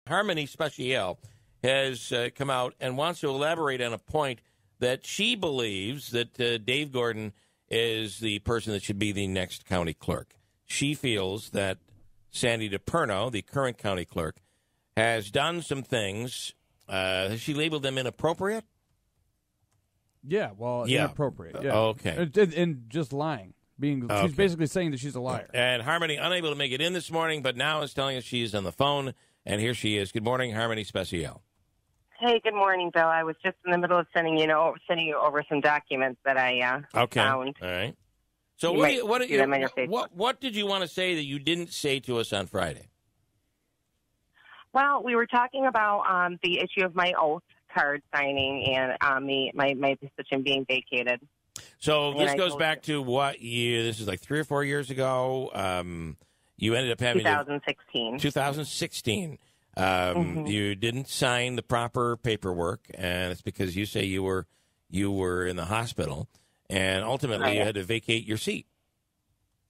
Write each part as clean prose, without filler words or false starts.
Harmony Speciale has come out and wants to elaborate on a point that she believes that Dave Gordon is the person that should be the next county clerk. She feels that Sandy DePerno, the current county clerk, has done some things. Has she labeled them inappropriate? Yeah, well, inappropriate. Yeah. Okay. And just lying. She's basically saying that she's a liar. And Harmony, unable to make it in this morning, but now is telling us she's on the phone, and here she is. Good morning, Harmony Speciale. Hey, good morning, Bill. I was just in the middle of sending you over some documents that I found. All right. So what did you want to say that you didn't say to us on Friday? Well, we were talking about the issue of my oath card signing and my position being vacated. So this goes back to what year? This is like 3 or 4 years ago. You ended up having 2016. 2016. Mm-hmm. You didn't sign the proper paperwork, and it's because you say you were in the hospital, and ultimately you had to vacate your seat.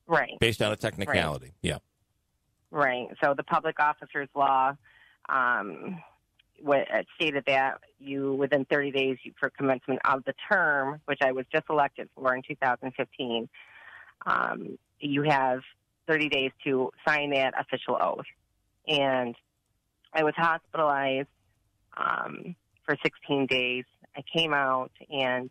Right. Based on a technicality. Right. Yeah. Right. So the public officers law stated that you, within 30 days for commencement of the term, which I was just elected for in 2015, you have 30 days to sign that official oath. And I was hospitalized for 16 days. I came out and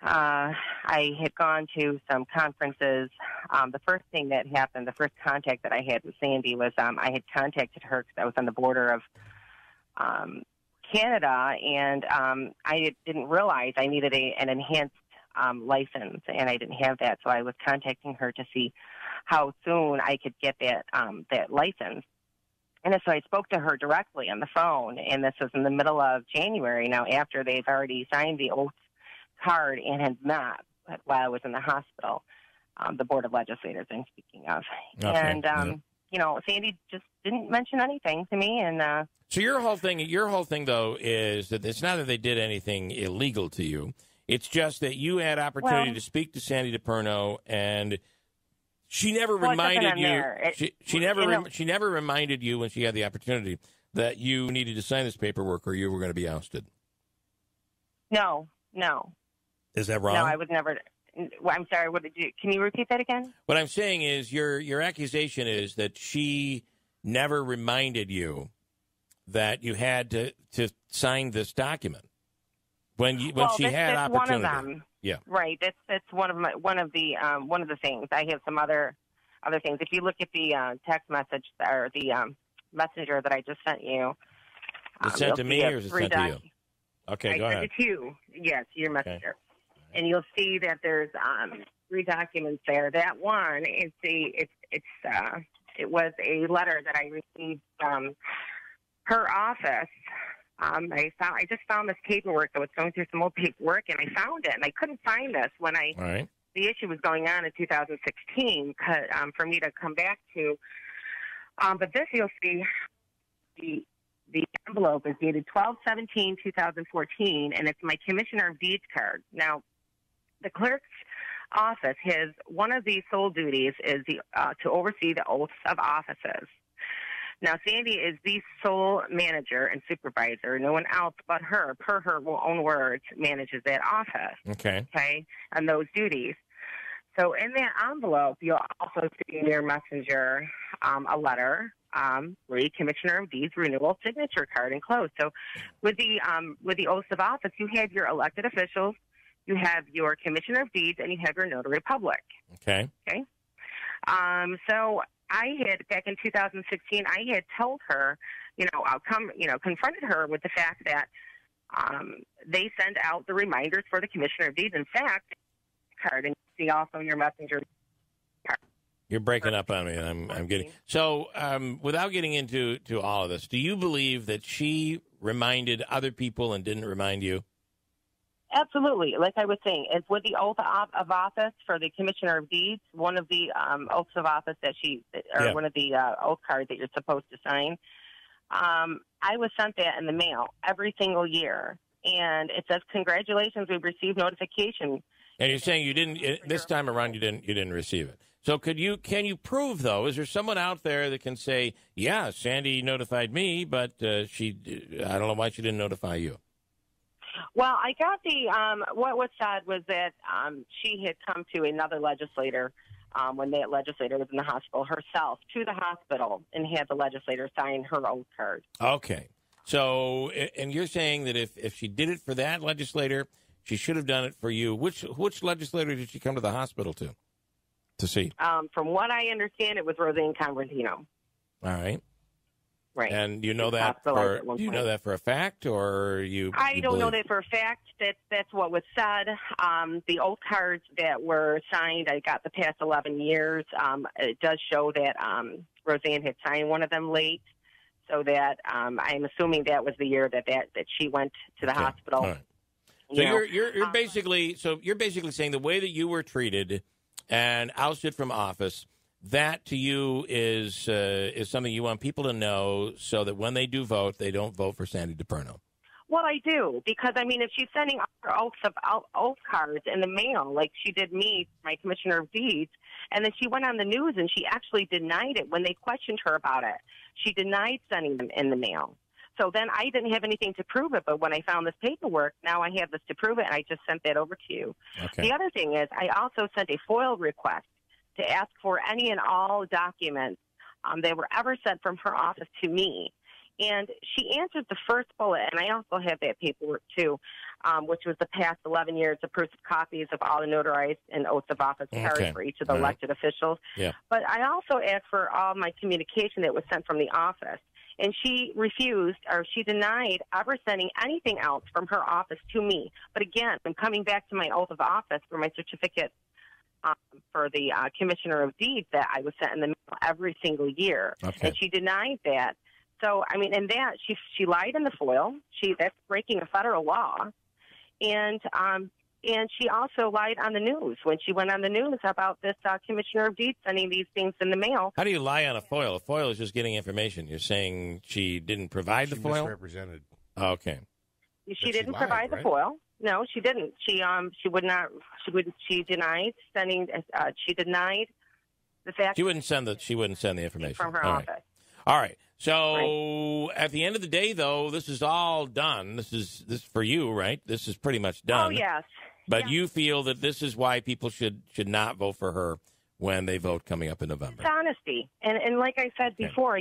I had gone to some conferences. The first thing that happened, the first contact that I had with Sandy was I had contacted her because I was on the border of Canada, and I didn't realize I needed an enhanced license, and I didn't have that. So I was contacting her to see how soon I could get that license. And so I spoke to her directly on the phone, and this was in the middle of January now, after they've already signed the oath card and had not while I was in the hospital, the Board of Legislators I'm speaking of. Okay. And, Sandy just didn't mention anything to me. And so your whole thing, though, is that it's not that they did anything illegal to you. It's just that you had opportunity to speak to Sandy DePerno, and she never reminded you. She never reminded you when she had the opportunity that you needed to sign this paperwork or you were going to be ousted. No. Is that wrong? No, I was never. Well, I'm sorry. Can you repeat that again? What I'm saying is your accusation is that she never reminded you that you had to sign this document when she had opportunity. One of them. Yeah. Right. That's one of the things. I have some other things. If you look at the text message or the messenger that I just sent you, is it sent to me or is it sent to you? Okay, go ahead. I sent it to you. Yes, your messenger. Okay. And you'll see that there's 3 documents there. That one is it was a letter that I received from her office. I just found this paperwork. I was going through some old paperwork, and I found it. And I couldn't find this when the issue was going on in 2016 for me to come back to. But this, you'll see, the envelope is dated 12/17/2014, and it's my Commissioner of Deeds card. Now, the clerk's office one of the sole duties is to oversee the oaths of offices. Now, Sandy is the sole manager and supervisor. No one else but her, per her own words, manages that office. Okay, and those duties. So in that envelope, you'll also see in your messenger a letter, Commissioner of Deeds renewal signature card enclosed. So with the oaths of office, you have your elected officials, you have your Commissioner of Deeds, and you have your notary public. Okay. So I had, back in 2016, I had told her, confronted her with the fact that they send out the reminders for the Commissioner of Deeds. In fact, card, and you see also in your messenger card. You're breaking up on me, and I'm getting... So, without getting into all of this, do you believe that she reminded other people and didn't remind you? Absolutely. Like I was saying, it's with the oath of office for the Commissioner of Deeds, one of the oaths of office one of the oath cards that you're supposed to sign. I was sent that in the mail every single year. And it says, congratulations, we've received notification And you're saying you didn't this time around. You didn't receive it. So can you prove though? Is there someone out there that can say, yeah, Sandy notified me, but I don't know why she didn't notify you? Well, I got the what was said was that she had come to another legislator when that legislator was in the hospital herself to the hospital and had the legislator sign her oath card. Okay. So, and you're saying that if she did it for that legislator, she should have done it for you. Which legislator did she come to the hospital to see? From what I understand, it was Roseanne Convertino. All right. Right. And you know that for a fact, or you? I don't know that for a fact. That's what was said. The oath cards that were signed, I got the past 11 years. It does show that Roseanne had signed one of them late. So that I'm assuming that was the year that she went to the hospital. All right. So you're basically saying the way that you were treated and ousted from office, that to you is something you want people to know, so that when they do vote, they don't vote for Sandy DePerno. Well, I do, because I mean, if she's sending her oath cards in the mail, like she did me, my Commissioner of Deeds, and then she went on the news and she actually denied it when they questioned her about it. She denied sending them in the mail. So then I didn't have anything to prove it, but when I found this paperwork, now I have this to prove it, and I just sent that over to you. Okay. The other thing is, I also sent a FOIL request to ask for any and all documents that were ever sent from her office to me. And she answered the first bullet, and I also have that paperwork too, which was the past 11 years of proof of copies of all the notarized and oaths of office cards for each of the elected officials. Yeah. But I also asked for all my communication that was sent from the office. And she refused, or she denied ever sending anything else from her office to me. But again, I'm coming back to my oath of office for my certificate for the Commissioner of Deeds that I was sent in the mail every single year. Okay. And she denied that. So, I mean, and that, she lied in the FOIL. That's breaking a federal law. And she also lied on the news when she went on the news about this Commissioner of Deeds sending these things in the mail. How do you lie on a FOIL? A FOIL is just getting information. You're saying she didn't provide the FOIL? Misrepresented. Okay. She didn't provide the FOIL. No, she didn't. She would not. She denied sending. She denied the fact. She wouldn't send the information from her office. All right. So at the end of the day, though, this is all done. This is for you, right? This is pretty much done. Oh yes. But you feel that this is why people should not vote for her when they vote coming up in November. It's honesty, and like I said before,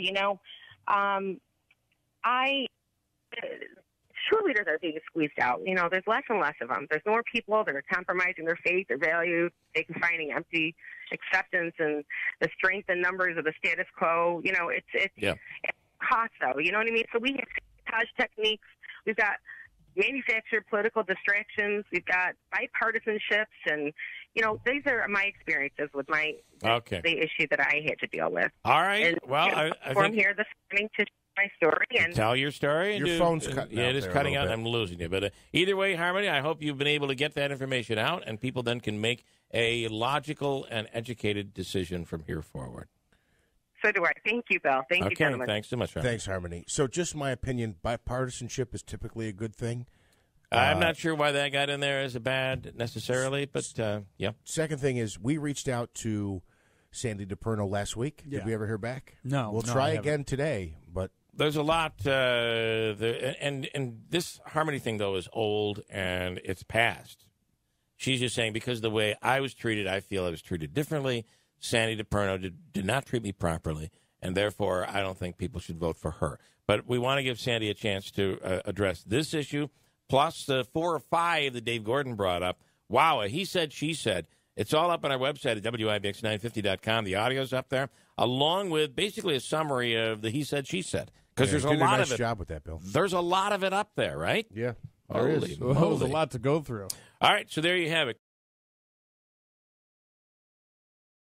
cheerleaders are being squeezed out. There's less and less of them. There's more people that are compromising their faith, their values. They're finding empty acceptance and the strength and numbers of the status quo. It's cost, though. You know what I mean? So we have sabotage techniques. We've got manufactured political distractions. We've got bipartisanships, and these are my experiences with the issue that I had to deal with. All right. And, well, I'm here this morning to my story and tell your story. Your phone's cutting out. It is cutting out. I'm losing you. But either way, Harmony, I hope you've been able to get that information out, and people then can make a logical and educated decision from here forward. So do I. Thank you, Bill. Thank you, gentlemen. Thanks so much, Harmony. Thanks, Harmony. So just my opinion, bipartisanship is typically a good thing. I'm not sure why that got in there as a bad necessarily, but yeah. Second thing is we reached out to Sandy DePerno last week. Did we ever hear back? No. We'll try again today, but there's a lot, and this Harmony thing, though, is old, and it's past. She's just saying, because of the way I was treated, I feel I was treated differently. Sandy DePerno did not treat me properly, and therefore I don't think people should vote for her. But we want to give Sandy a chance to address this issue, plus the 4 or 5 that Dave Gordon brought up. Wow, he said, she said. It's all up on our website at WIBX950.com. The audio's up there, along with basically a summary of the he said, she said. Because there's a lot of it. Job with that, Bill. There's a lot of it up there, right? Yeah, there is. Well, there's a lot to go through. All right, so there you have it.